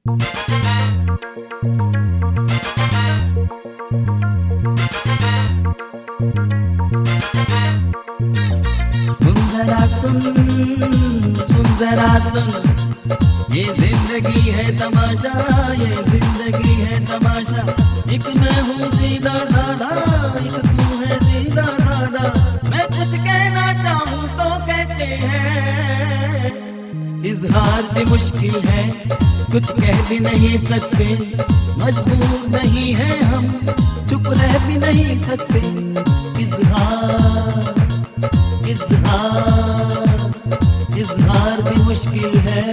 सुन जरा सुन, सुन जरा सुन, ये जिंदगी है तमाशा, ये जिंदगी है तमाशा। एक मैं हूँ सीधा साधा, एक तू है सीधा साधा। मैं कुछ कहना चाहूँ तो कहते हैं, इजहार भी मुश्किल है, कुछ कह भी नहीं सकते। मजबूर नहीं है हम, चुप रह भी नहीं सकते। इजहार इजहार इजहार भी मुश्किल है।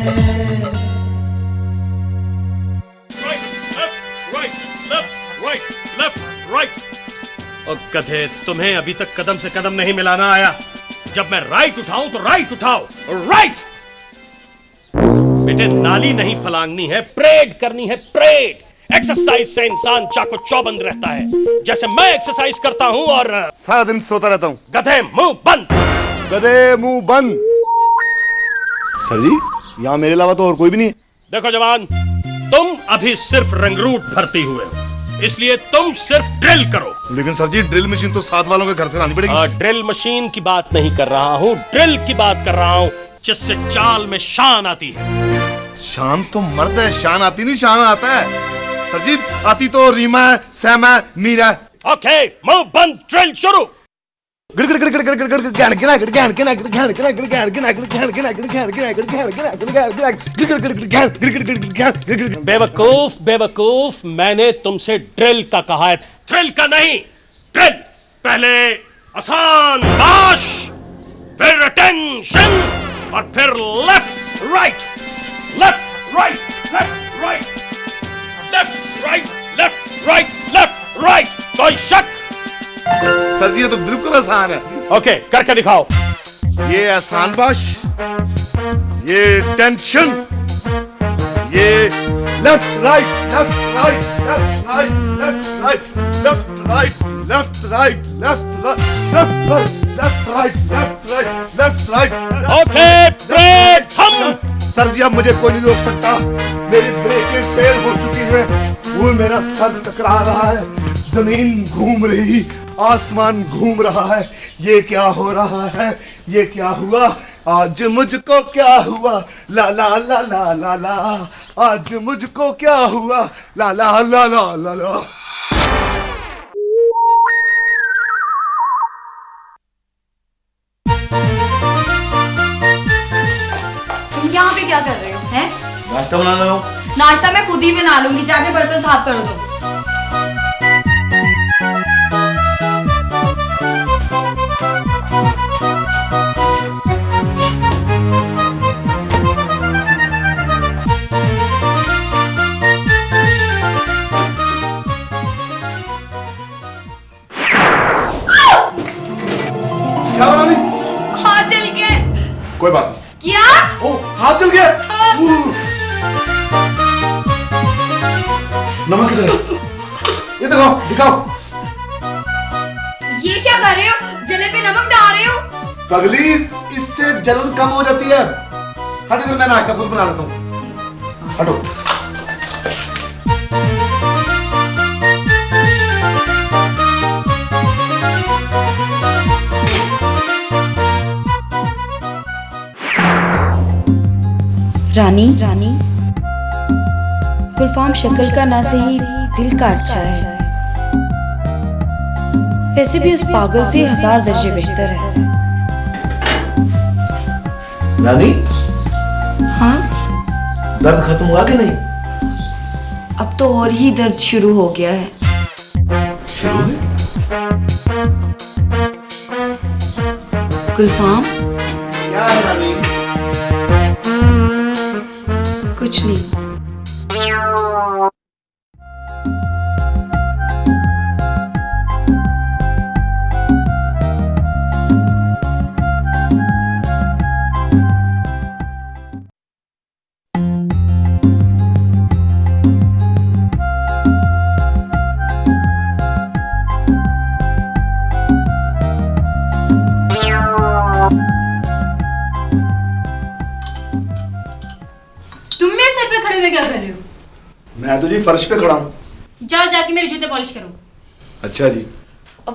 और गधे, तुम्हें अभी तक कदम से कदम नहीं मिलाना आया। जब मैं राइट उठाऊं तो राइट उठाओ, राइट। बेटे, नाली नहीं फलांगनी है, परेड करनी है, परेड। एक्सरसाइज से इंसान चाको चौबंद रहता है, जैसे मैं एक्सरसाइज करता हूं और सारा दिन सोता रहता हूँ। गधे मुंह बंद, गधे मुंह बंद। सर जी, यहाँ मेरे अलावा तो और कोई भी नहीं है। देखो जवान, तुम अभी सिर्फ रंगरूट भर्ती हुए हो, इसलिए तुम सिर्फ ड्रिल करो। लेकिन सर जी, ड्रिल मशीन तो साथ वालों के घर से लानी पड़ेगी। ड्रिल मशीन की बात नहीं कर रहा हूँ, ड्रिल की बात कर रहा हूँ, जिससे चाल में शान आती है। शान तो मर्द है, शान आती नहीं, शान आता है। सर जी, आती तो रीमा है, सैम है, मीरा है। ओके, मुंह बंद, ड्रिल शुरू। बेवकूफ बेवकूफ, मैंने तुमसे ड्रिल का कहा है, थ्रिल का नहीं। ड्रिल पहले आसान बाश, फिर अटेंशन, और फिर left right, left right, left right, left right, left right, left right. कोई शक? सर जी, ये तो बिल्कुल आसान है। ओके, करके दिखाओ। ये आसान बाश, ये टेंशन, ये left right, left right, left right, left right, left right, left right, left right, left right, left right, left right. Okay, break thumb. Sir ji, अब मुझे कोई नहीं रोक सकता। मेरी ब्रेकें फेल हो चुकी है, वो मेरा सर टकरा रहा है, जमीन घूम रही, आसमान घूम रहा है। ये क्या हो रहा है? ये क्या हुआ? आज मुझको क्या हुआ? ला ला ला ला ला ला, आज मुझको क्या हुआ? ला ला ला ला ला ला। तुम यहाँ पे क्या कर रहे हो? हैं? नाश्ता बना रहा हूँ। नाश्ता मैं खुद ही बना लूंगी, जाके बर्तन साफ करो तुम। क्या बना रही? हाथ जल गया। कोई बात नहीं। क्या? ओ, हाथ जल गया। नमक किधर है? ये दिखाओ, दिखाओ। ये क्या कर रहे हो? जले पे नमक डाल रहे हो? पगली, इससे जलन कम हो जाती है। हट इधर, मैं नाश्ता खुद बना लेता हूँ। हटो। रानी रानी गुलफाम शक्ल का ना सही, दिल का अच्छा है। वैसे भी उस पागल से 1000 दर्जे बेहतर है। रानी, हाँ, दर्द खत्म हुआ कि नहीं? अब तो और ही दर्द शुरू हो गया है। शुरू है? गुलफाम, क्या है रानी? कुछ नहीं। तुम मेरे सर पे खड़े हुए क्या कर रहे हो? मैं तो जी फर्श पे खड़ा हूँ। जाओ जाके मेरे जूते पॉलिश करो। अच्छा जी।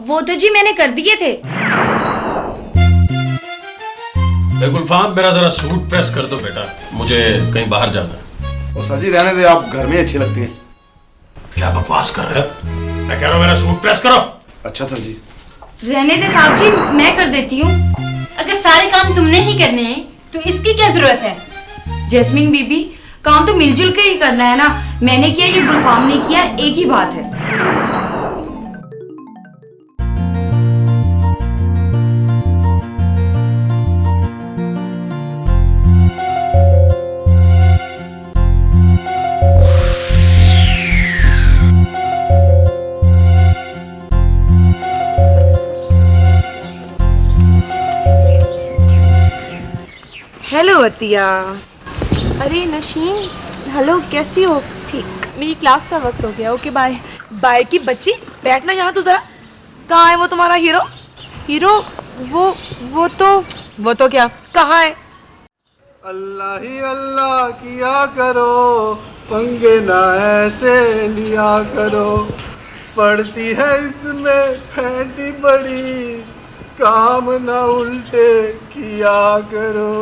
वो तो जी मैंने कर दिए थे। गुलफाम मेरा जरा सूट प्रेस कर दो बेटा, मुझे कहीं बाहर जाना है। और सर जी रहने दे, आप घर में अच्छी लगती हैं। क्या बकवास कर रहे हो? मैं कह रहा हूँ मेरा सूट प्रेस करो। अच्छा सर जी। रहने दे साहब जी, मैं कर देती हूँ। अगर सारे काम तुमने ही करने हैं तो इसकी क्या जरूरत है? जैस्मीन बीबी, काम तो मिलजुल के ही करना है ना। मैंने किया, ये गुलफाम ने किया, एक ही बात है। हेलो अतिया। अरे नशीन, हेलो, कैसी हो? ठीक, मेरी क्लास का वक्त हो गया। Okay bye. बाय की बच्ची, बैठना यहाँ तो जरा। कहाँ है वो तुम्हारा हीरो? हीरो? वो तो क्या, कहाँ है? अल्लाह ही अल्लाह किया करो, पंगे ना ऐसे लिया करो, पड़ती है इसमें फैंटी बड़ी, काम ना उल्टे किया करो।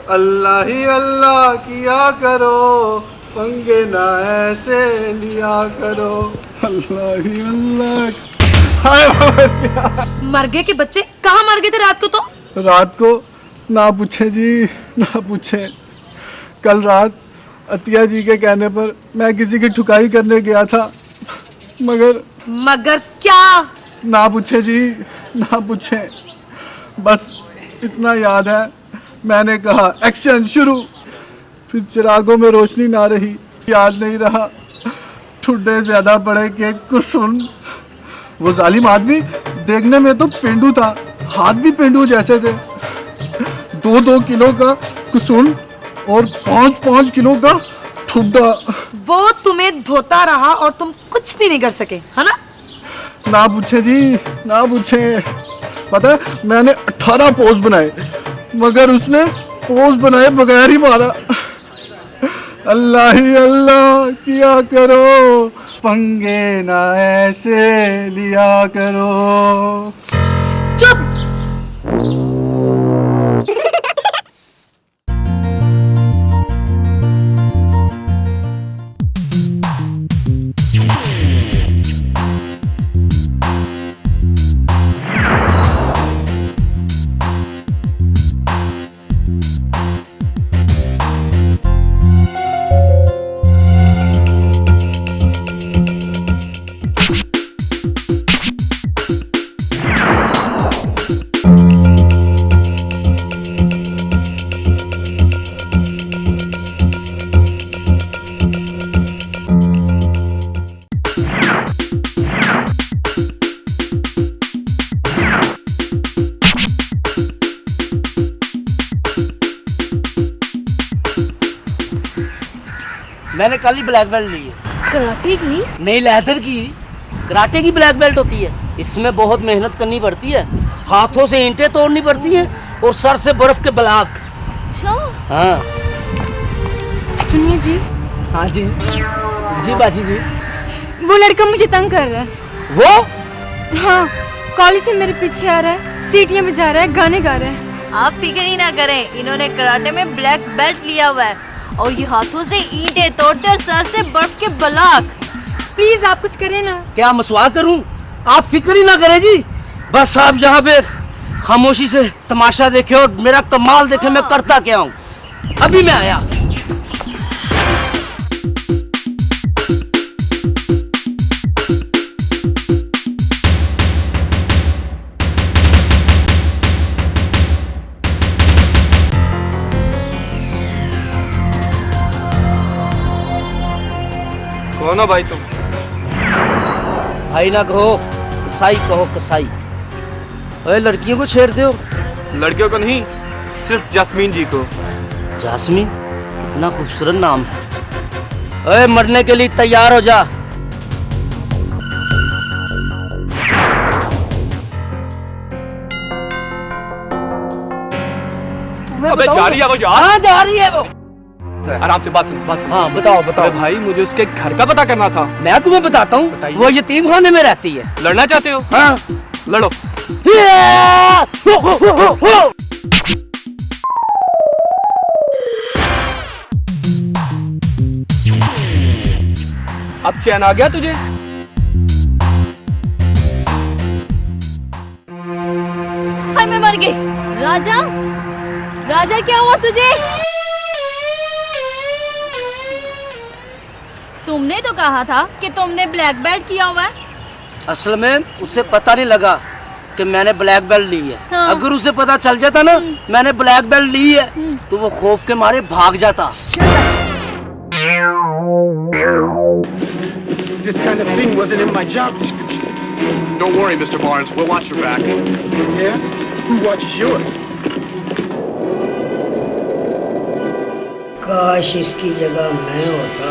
अल्लाह ही अल्लाह किया करो, पंगे ना ऐसे लिया करो, अल्लाह ही अल्लाह। हाय मर गए के बच्चे, कहाँ मर गए थे रात को? तो रात को ना पूछे जी, ना पूछे। कल रात अतिया जी के कहने पर मैं किसी की ठुकाई करने गया था, मगर क्या? ना पूछे जी, ना पूछे। बस इतना याद है, मैंने कहा एक्शन शुरू, फिर चिरागों में रोशनी ना रही, याद नहीं रहा, ठुड्डे ज्यादा बड़े के कुसुम। वो जालिम आदमी देखने में तो पेंडू था, हाथ भी पेंडू जैसे थे। 2-2 किलो का कुसुम और 5-5 किलो का ठुड्डा। वो तुम्हें धोता रहा और तुम कुछ भी नहीं कर सके, है ना? ना पूछे जी, ना पूछे। पता है, मैंने 18 पोज बनाए, मगर उसने पोज बनाए बगैर ही मारा। अल्लाह ही अल्लाह किया करो, पंगे ना ऐसे लिया करो। चुप। मैंने कल ही ब्लैक बेल्ट ली है। कराटे की? नहीं, लेदर की। कराटे की ब्लैक बेल्ट होती है। इसमें बहुत मेहनत करनी पड़ती है, हाथों से ईंटें तोड़नी पड़ती हैं और सर से बर्फ के ब्लॉक। अच्छा। हाँ। सुनिए जी। हाँ जी। जी बाजी जी। वो लड़का मुझे तंग कर रहा है। वो? हाँ, कॉलेज से मेरे पीछे आ रहा है, सीटियाँ बजा रहा है, गाने गा रहा है। आप फिक्र ही ना करें, इन्होंने कराटे में ब्लैक बेल्ट लिया हुआ है और ये हाथों से ईंटें तोड़ते और सर से बर्फ के ब्लॉक। प्लीज आप कुछ करें ना। क्या मसवाक करूं? आप फिक्र ही ना करें जी, बस आप यहाँ पे खामोशी से तमाशा देखे और मेरा कमाल देखे मैं करता क्या हूँ। अभी मैं आया। कौन हो भाई तुम? भाई ना कहो, कसाई कहो, कसाई। अरे लड़कियों को छेड़ते हो? लड़कियों को नहीं, सिर्फ जैस्मीन जी को। जास्मीन? कितना खूबसूरत नाम है। अरे मरने के लिए तैयार हो जा। अबे जा रही है वो यार। हाँ जा रही है वो। सकता है। आराम से बात सुनो, बात सुनो। हाँ बताओ बताओ। अरे भाई मुझे उसके घर का पता करना था। मैं तुम्हें बताता हूँ, बताइए। वो यतीम खाने में रहती है। लड़ना चाहते हो? हाँ लड़ो। अब चैन आ गया तुझे? हाय मैं मर गई। राजा, राजा क्या हुआ तुझे? तुमने तो कहा था कि तुमने ब्लैक बेल्ट किया हुआ है। असल में उसे पता नहीं लगा कि मैंने ब्लैक बेल्ट ली है। हाँ। अगर उसे पता चल जाता ना मैंने ब्लैक बेल्ट ली है तो वो खौफ के मारे भाग जाता। This kind of thing wasn't in my job description. Don't worry, Mr. Barnes. We'll watch your back. Yeah? Who watches yours? काश इसकी जगह मैं होता।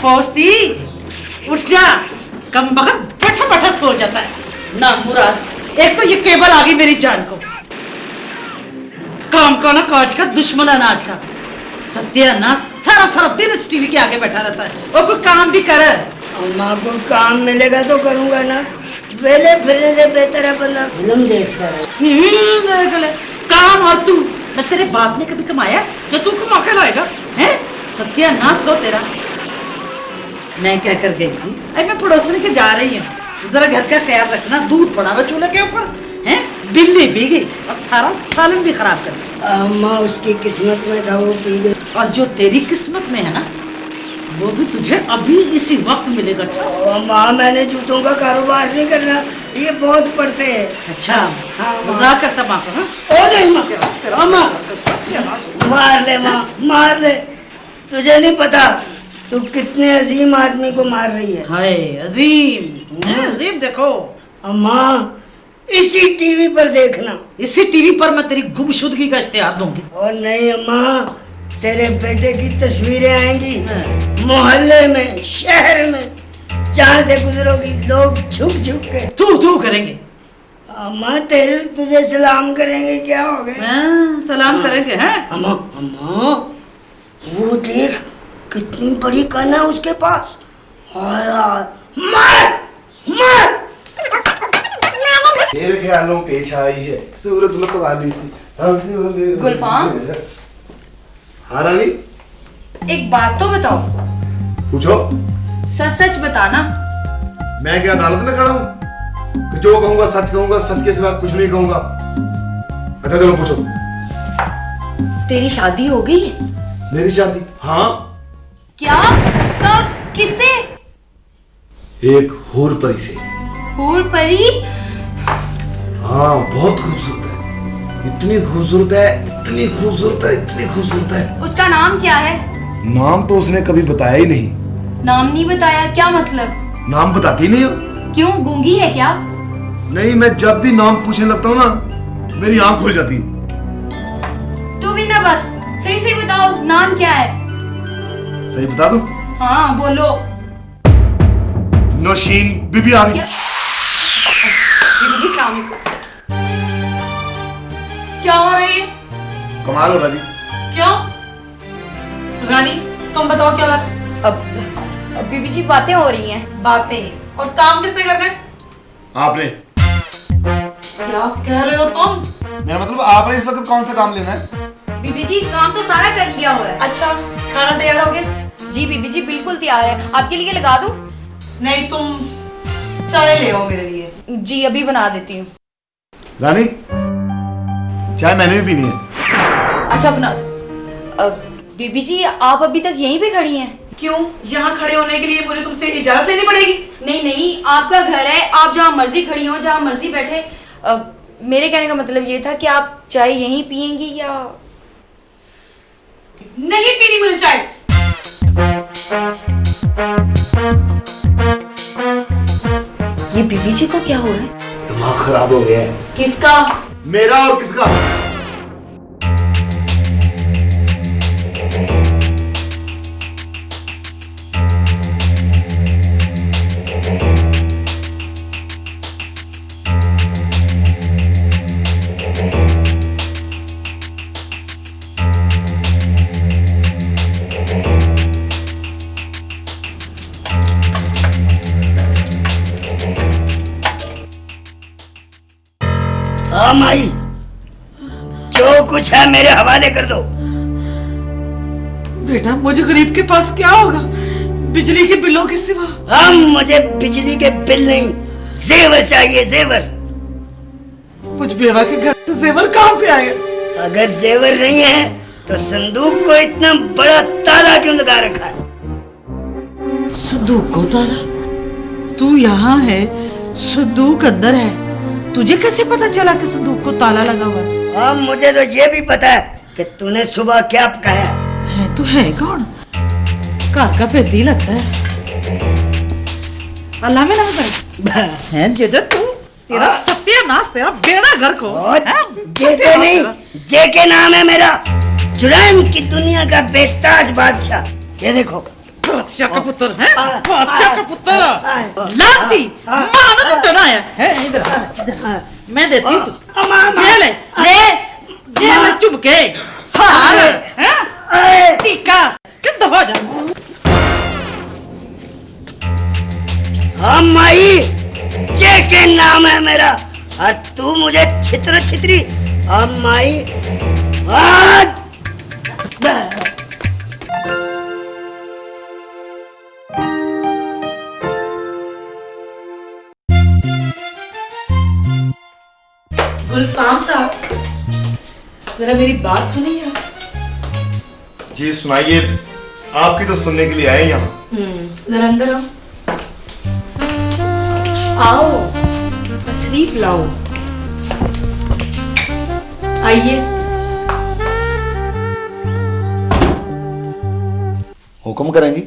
पहुंचती उठ जा, कम वक्त बैठा बैठा सो जाता है ना मुराद। एक तो ये केबल आ गई मेरी जान को, काम का ना काज का, दुश्मन अनाज का, सत्यानाश। सारा सारा दिन इस टीवी के आगे बैठा रहता है और कोई काम भी करे। अम्मा को काम मिलेगा तो करूंगा ना, वेले फिरने से बेहतर है बंदा फिल्म देखता रहे। काम और तू न, तेरे बाप ने कभी कमाया जो तू कमा के लाएगा? हैं? सत्यानाश हो तेरा। मैं क्या कर गई थी? अरे मैं पड़ोसनी के जा रही हूँ, जरा घर का ख्याल रखना। दूध पड़ा हुआ चूल्हे के ऊपर, हैं? बिल्ली पी गई और सारा सालन भी खराब कर दिया। अम्मा उसकी किस्मत में था, वो पी गई। और जो तेरी किस्मत में है ना, वो भी तुझे अभी इसी वक्त मिलेगा। अच्छा अम्मा मैंने जूतों का कारोबार नहीं करना, ये बहुत पड़ते हैं। अच्छा हाँ, मजाक करता माँ को? हाँ? ओ नहीं माँ, अम्मा मार ले माँ, मार ले। तुझे नहीं पता तू कितने अजीम आदमी को मार रही है। हाय अजीम, अजीम देखो। अम्मा इसी टीवी पर देखना, इसी टीवी पर मैं तेरी गुमशुदगी का इश्तिहार दूंगी। और नहीं अम्मा, तेरे बेटे की तस्वीरें आएंगी मोहल्ले में, शहर में, जहाँ से गुजरोगी लोग झुक झुक के तू तू करेंगे। अम्मा तेरे तुझे सलाम करेंगे, क्या हो गया? सलाम करेंगे हैं? अम्मा अम्मा वो देख कितनी बड़ी गन है उसके पास। मार मार। मेरे ख्यालों पेश आई है सूरत मतवाली सी। गुलफाम? हाँ रानी, एक बात तो बताओ। पूछो। सच सच बताना। मैं क्या अदालत में खड़ा हूँ कि जो कहूंगा सच कहूंगा, सच के सिवा कुछ नहीं कहूंगा? अच्छा चलो पूछो। तेरी शादी हो गई है? मेरी शादी? हाँ। क्या? कब? किससे? एक हूर परी से। हूर परी? हाँ बहुत खूबसूरत है, इतनी खूबसूरत है, इतनी खूबसूरत है, इतनी खूबसूरत है। उसका नाम क्या है? नाम तो उसने कभी बताया ही नहीं। नाम नहीं बताया? क्या मतलब? नाम बताती नहीं हो? क्यों, गूंगी है क्या? नहीं, मैं जब भी नाम पूछने लगता हूँ ना मेरी आंख खुल जाती है। तू भी ना बस सही सही बताओ, नाम क्या है? सही बता दूं? हाँ बोलो। नौशीन बीबी आ गई। बीबी जी सलाम अलैकुम। क्या हो रही है? कमाल हो रहा जी। क्या? रानी तुम बताओ क्या हो रहा है? अब बीबी जी बातें हो रही हैं। बातें? और काम किसने करना है? आपने। क्या कह रहे हो तुम? मेरा मतलब आपने इस वक्त कौन सा काम लेना है? बीबी जी काम तो सारा कर लिया हुआ है। अच्छा खाना तैयार हो गया? जी बीबी जी बिल्कुल तैयार है, आपके लिए लगा दूं? नहीं तुम चाय ले आओ मेरे लिए। जी अभी बना देती हूँ। रानी चाय मैंने भी पीनी है। अच्छा बना दो। बीबी जी आप अभी तक यहीं पे खड़ी हैं? क्यों, यहाँ खड़े होने के लिए मुझे तुमसे इजाजत लेनी पड़ेगी? नहीं नहीं, आपका घर है, आप जहाँ मर्जी खड़ी हो, जहाँ मर्जी बैठे। मेरे कहने का मतलब ये था कि आप चाय यहीं पियेंगी या नहीं पीनी मुझे चाय। ये बीबी जी को क्या हो रहा है? दिमाग खराब हो गया है। किसका? मेरा और किसका? हाँ माई, जो कुछ है मेरे हवाले कर दो। बेटा मुझे गरीब के पास क्या होगा बिजली के बिलों के सिवा? हम मुझे बिजली के बिल नहीं, जेवर चाहिए, जेवर। मुझ बेवा के घर से जेवर कहाँ से आए? अगर जेवर नहीं है तो संदूक को इतना बड़ा ताला क्यों लगा रखा है? संदूक को ताला? तू यहाँ है, संदूक अंदर है, तुझे कैसे पता चला कि संदूक को ताला लगा हुआ है? हाँ मुझे तो ये भी पता है कि तूने सुबह क्या पकाया है। तू है कौन? घर का पेदी लगता है। अल्लाह में नाम है जिधर तू, तेरा सत्यानाश, तेरा बेड़ा घर को। जेके नहीं, जेके नाम है मेरा, जुराइम की दुनिया का बेताज बादशाह। ये देखो, बादशाह का पुत्र है, बादशाह का पुत्र। लाती मानो तो ना है इधर, मैं देती हूँ तू। ये ले, ले चुपके हार है टीका कितना दफा जा। हाँ माई, जेके नाम है मेरा, और तू मुझे छित्र छित्री। हाँ माई, गुलफाम साहब, जरा मेरी बात सुनिए। जी सुनाइए, आपकी तो सुनने के लिए आए यहाँ। जरा अंदर आओ। आओ, तशरीफ लाओ, आइए। हुक्म करें जी।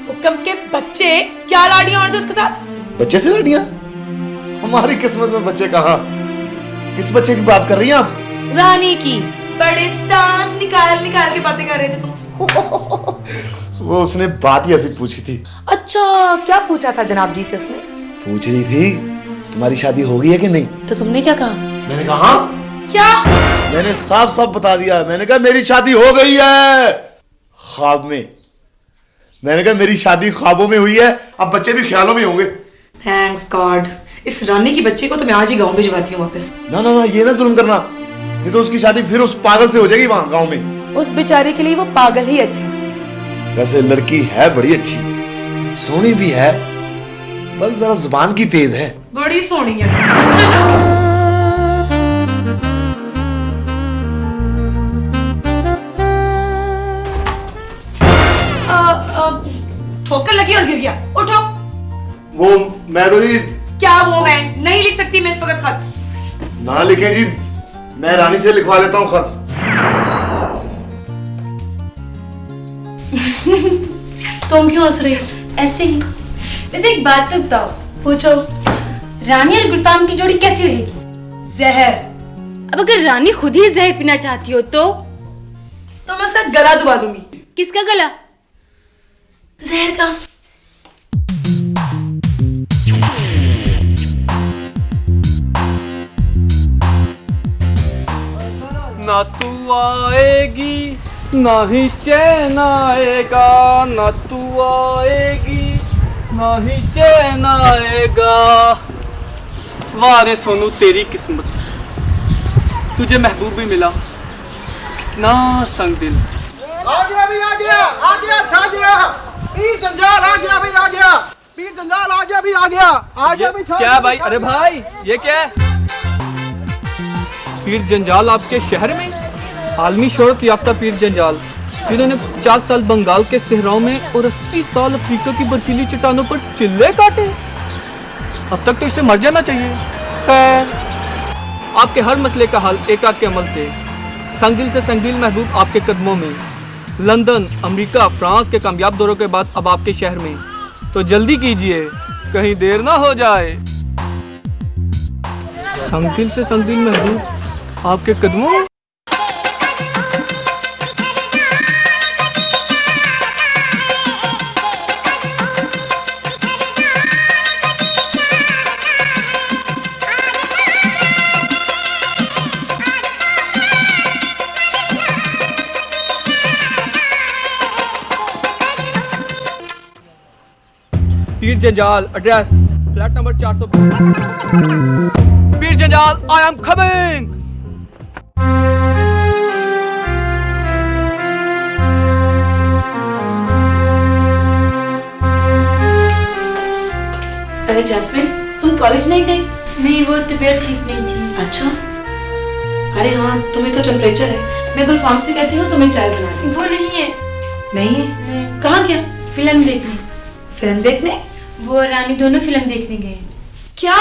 हुक्म के बच्चे, क्या लाड़ियां और थे उसके साथ? बच्चे से लड़ियां? हमारी किस्मत में बच्चे कहाँ? किस बच्चे की बात कर रही हैं आप? रानी की। बड़े दांत निकाल निकाल के बातें कर रहे थे तुम। वो उसने बात ही ऐसी पूछी थी। अच्छा, क्या पूछा था जनाब जी से उसने? पूछ रही थी तुम्हारी शादी हो गई है कि नहीं। तो तुमने क्या कहा? मैंने कहा क्या? मैंने साफ साफ बता दिया, मैंने कहा मेरी शादी हो गई है, ख्वाब में। मैंने कहा मेरी शादी ख्वाबों में हुई है, अब बच्चे भी ख्यालों में होंगे। थैंक्स गॉड, इस रानी की बच्ची को तो मैं आज ही गांव भिजवाती हूँ वापस। ना ना ना, ये ना जुल्म करना, नहीं तो उसकी शादी फिर उस पागल से हो जाएगी वहां गांव में। उस बेचारे के लिए वो पागल ही अच्छा। वैसे लड़की है बड़ी अच्छी, सोनी भी है, बस जरा जुबान की तेज है। बड़ी सोनी है। ठोकर लगी और गिर गया। उठो। वो मैं तो जी। क्या वो? मैं नहीं लिख सकती मैं इस वक्त खत। ना लिखे जी, मैं रानी से लिखवा लेता हूँ खत। तुम क्यों हंस रही हो? ऐसे ही। वैसे एक बात तो बताओ। पूछो। रानी और गुलफाम की जोड़ी कैसी रहेगी? जहर। अब अगर रानी खुद ही जहर पीना चाहती हो तो मैं उसका गला दबा दूंगी। किसका गला? जहर का। ना तू आएगी ना ही चैन आएगा, ना तू आएगी ना ही चैन आएगा। वाह रे सोनू तेरी किस्मत, तुझे महबूब भी मिला, कितना संग दिल। आ गया भी, आ गया, आ गया, छा गया, पीर जंजाल आ गया भी, आ गया, पीर जंजाल आ गया भी, आ गया, आ गया भी, छा क्या भाई? अरे भाई ये क्या है? पीर जंजाल आपके शहर में? आलमी शोहरत याफ्ता पीर जंजाल, जिन्होंने 50 साल बंगाल के सहराओं में और 80 साल अफ्रीका की बर्फीली चट्टानों पर चिल्ले काटे। अब तक तो इसे मर जाना चाहिए। खैर, आपके हर मसले का हल एक आध के अमल से। संगदिल से संगदिल महबूब आपके कदमों में। लंदन, अमेरिका, फ्रांस के कामयाब दौरों के बाद अब आपके शहर में, तो जल्दी कीजिए, कहीं देर ना हो जाए। संगदिल से संगदिल महबूब आपके कदमों में। पीर जंजाल, एड्रेस फ्लैट नंबर 400। पीर पीर जंजाल, आई एम कमिंग। अरे जैस्मिन, तुम कॉलेज नहीं गई? नहीं, वो तबीयत ठीक नहीं थी। अच्छा। अरे हाँ, तुम्हें तो टेम्परेचर है। मैं गुलफाम से कहती हूँ तुम्हें चाय बना दी। वो नहीं है। नहीं है? कहाँ गया? फिल्म देखने। फिल्म देखने? वो और रानी दोनों फिल्म देखने गए। क्या?